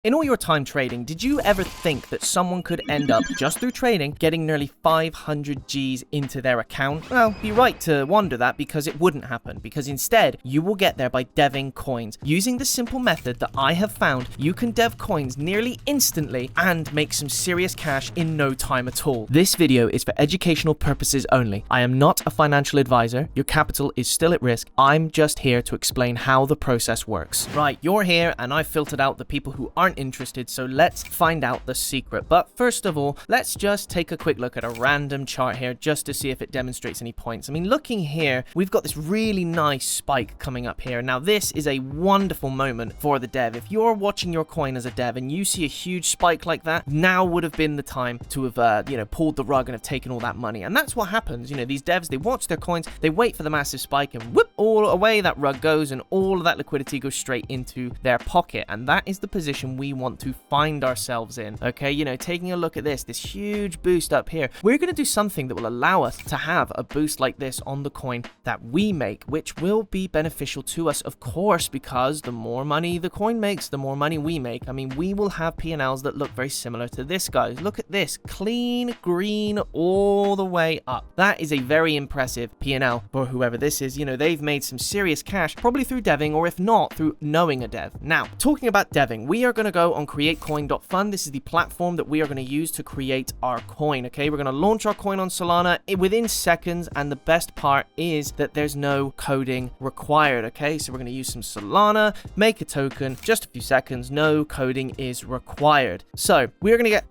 In all your time trading, did you ever think that someone could end up, just through trading, getting nearly 500 Gs into their account? Well, you're right to wonder that, because it wouldn't happen, because instead, you will get there by deving coins. Using the simple method that I have found, you can dev coins nearly instantly and make some serious cash in no time at all. This video is for educational purposes only. I am not a financial advisor. Your capital is still at risk. I'm just here to explain how the process works. Right, you're here, and I've filtered out the people who aren't interested, so let's find out the secret. But first of all, let's just take a quick look at a random chart here just to see if it demonstrates any points. I mean, looking here, we've got this really nice spike coming up here. Now, this is a wonderful moment for the dev. If you're watching your coin as a dev and you see a huge spike like that, now would have been the time to have, pulled the rug and have taken all that money. And that's what happens. These devs, they watch their coins, they wait for the massive spike, and whoop, all away that rug goes, and all of that liquidity goes straight into their pocket. And that is the position we want to find ourselves in. Okay, taking a look at this huge boost up here, we're going to do something that will allow us to have a boost like this on the coin that we make, which will be beneficial to us, of course, because the more money the coin makes, the more money we make. I mean, we will have P&Ls that look very similar to this, guys. Look at this, clean green all the way up. That is a very impressive P&L for whoever this is. They've made some serious cash, probably through deving, or if not, through knowing a dev. Now, talking about deving, we are going to go on createcoin.fund. This is the platform that we are going to use to create our coin. Okay, we're going to launch our coin on Solana within seconds, and the best part is that there's no coding required. Okay, so we're going to use some Solana, make a token, just a few seconds, no coding is required. So we're going to get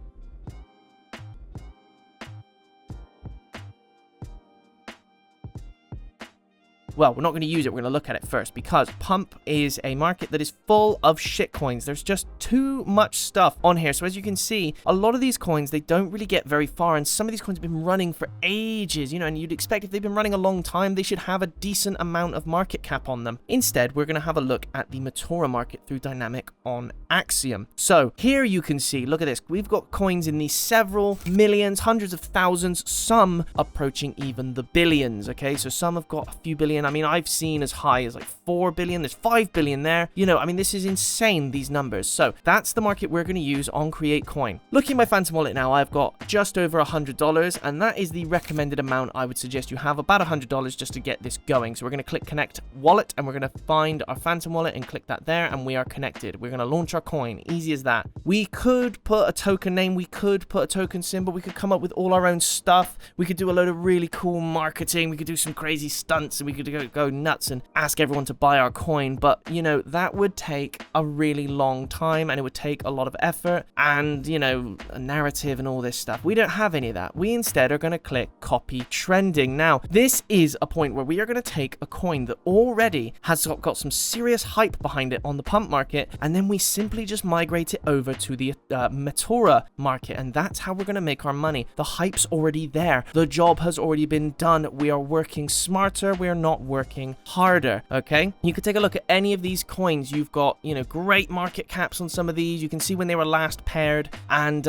well, we're not going to use it. We're going to look at it first, because Pump is a market that is full of shit coins. There's just too much stuff on here. So as you can see, a lot of these coins, they don't really get very far. And some of these coins have been running for ages, and you'd expect if they've been running a long time, they should have a decent amount of market cap on them. Instead, we're going to have a look at the Meteora market through Dynamic on Axiom. So here you can see, look at this. We've got coins in the several millions, hundreds of thousands, some approaching even the billions. Okay, so some have got a few billion. I mean, I've seen as high as like 4 billion. There's 5 billion there. I mean, this is insane, these numbers. So that's the market we're going to use on Create Coin. Looking at my Phantom wallet now, I've got just over $100, and that is the recommended amount I would suggest you have, about $100 just to get this going. So we're going to click Connect Wallet, and we're going to find our Phantom wallet and click that there, and we are connected. We're going to launch our coin. Easy as that. We could put a token name. We could put a token symbol. We could come up with all our own stuff. We could do a load of really cool marketing. We could do some crazy stunts, and we could go nuts and ask everyone to buy our coin. But that would take a really long time, and it would take a lot of effort and a narrative and all this stuff. We don't have any of that. We instead are going to click copy trending. Now, this is a point where we are going to take a coin that already has got some serious hype behind it on the Pump market, and then we simply just migrate it over to the Meteora market, and that's how we're going to make our money. The hype's already there. The job has already been done. We are working smarter. We are not working harder. Okay, you could take a look at any of these coins. You've got great market caps on some of these. You can see when they were last paired, and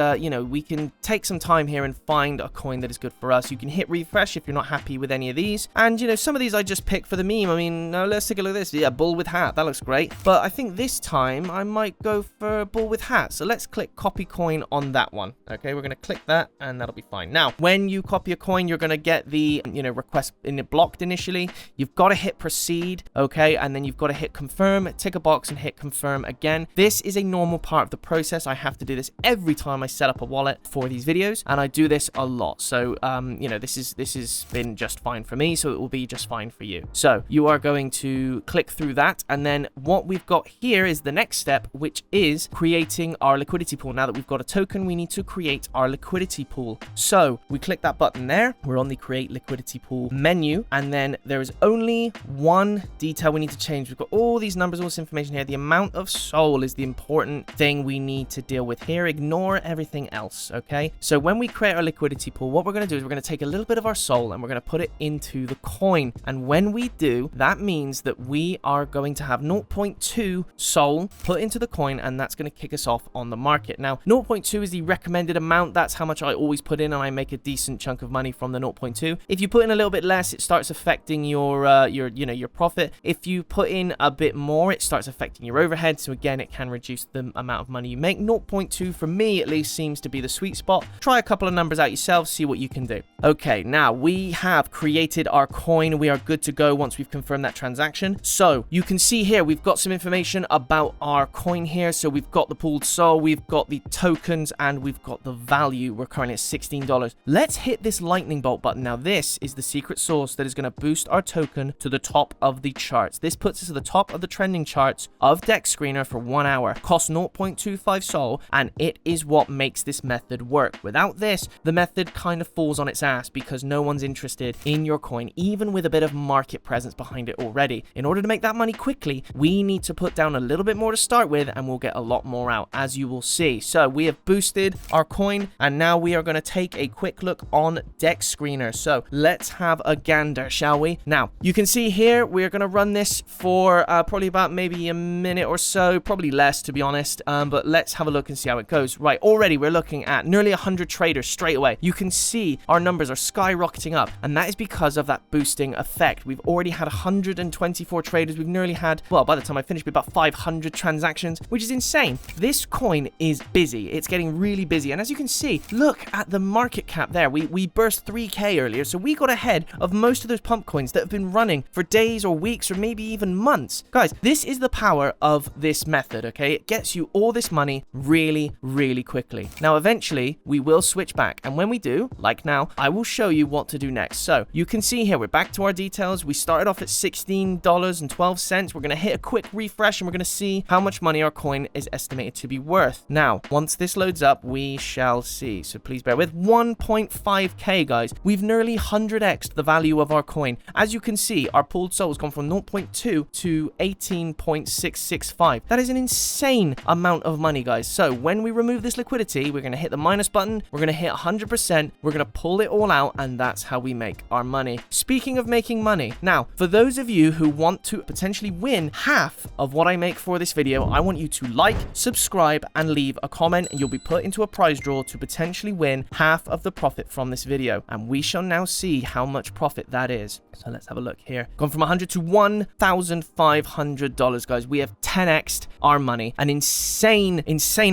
we can take some time here and find a coin that is good for us. You can hit refresh if you're not happy with any of these, and some of these I just picked for the meme. I mean, let's take a look at this. Yeah, bull with hat, that looks great, but I think this time I might go for bull with hat. So let's click copy coin on that one. Okay, we're going to click that, and that'll be fine. Now, when you copy a coin, you're going to get the request blocked initially. You've got to hit proceed, okay, and then you've got to hit confirm, tick a box and hit confirm again. This is a normal part of the process. I have to do this every time I set up a wallet for these videos, and I do this a lot. So this has been just fine for me, so it will be just fine for you. So you are going to click through that, and then what we've got here is the next step, which is creating our liquidity pool. Now that we've got a token, we need to create our liquidity pool. So we click that button there. We're on the create liquidity pool menu, and then there is only one detail we need to change. We've got all these numbers, all this information here. The amount of SOL is the important thing we need to deal with here. Ignore everything else, okay? So when we create our liquidity pool, what we're going to do is we're going to take a little bit of our SOL and we're going to put it into the coin. And when we do, that means that we are going to have 0.2 SOL put into the coin, and that's going to kick us off on the market. Now, 0.2 is the recommended amount. That's how much I always put in, and I make a decent chunk of money from the 0.2. If you put in a little bit less, it starts affecting your your profit. If you put in a bit more, it starts affecting your overhead. So again, it can reduce the amount of money you make. 0.2 for me at least seems to be the sweet spot. Try a couple of numbers out yourself, see what you can do. Okay, now we have created our coin. We are good to go once we've confirmed that transaction. So you can see here, we've got some information about our coin here. So we've got the pooled SOL, we've got the tokens, and we've got the value. We're currently at $16. Let's hit this lightning bolt button. Now this is the secret sauce that is going to boost our token to the top of the charts. This puts us at the top of the trending charts of Dex Screener for 1 hour. Costs 0.25 SOL, and it is what makes this method work. Without this, the method kind of falls on its ass because no one's interested in your coin, even with a bit of market presence behind it already. In order to make that money quickly, we need to put down a little bit more to start with, and we'll get a lot more out, as you will see. So we have boosted our coin, and now we are going to take a quick look on Dex Screener. So let's have a gander, shall we? Now, you can see here, we're going to run this for probably about maybe a minute or so, probably less to be honest, but let's have a look and see how it goes. Right, already we're looking at nearly 100 traders straight away. You can see our numbers are skyrocketing up, and that is because of that boosting effect. We've already had 124 traders. We've nearly had, well, by the time I finish, about 500 transactions, which is insane. This coin is busy. It's getting really busy, and as you can see, look at the market cap there. We burst 3K earlier, so we got ahead of most of those pump coins that have been running for days or weeks or maybe even months. Guys, this is the power of this method, okay? It gets you all this money really, really quickly. Now, eventually, we will switch back, and when we do, like now, I will show you what to do next. So, you can see here, we're back to our details. We started off at $16.12. We're going to hit a quick refresh, and we're going to see how much money our coin is estimated to be worth. Now, once this loads up, we shall see. So, please bear with. 1.5K, guys. We've nearly 100x'd the value of our coin. As you can see, our pooled SOL has gone from 0.2 to 18.665. That is an insane amount of money, guys. So when we remove this liquidity, we're going to hit the minus button. We're going to hit 100%. We're going to pull it all out, and that's how we make our money. Speaking of making money, now, for those of you who want to potentially win half of what I make for this video, I want you to like, subscribe, and leave a comment, and you'll be put into a prize draw to potentially win half of the profit from this video. And we shall now see how much profit that is. So let's have a look here. Gone from 100 to $1,500, guys. We have 10x'd our money. An insane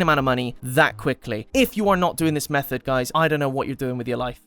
amount of money that quickly. If you are not doing this method, guys, I don't know what you're doing with your life.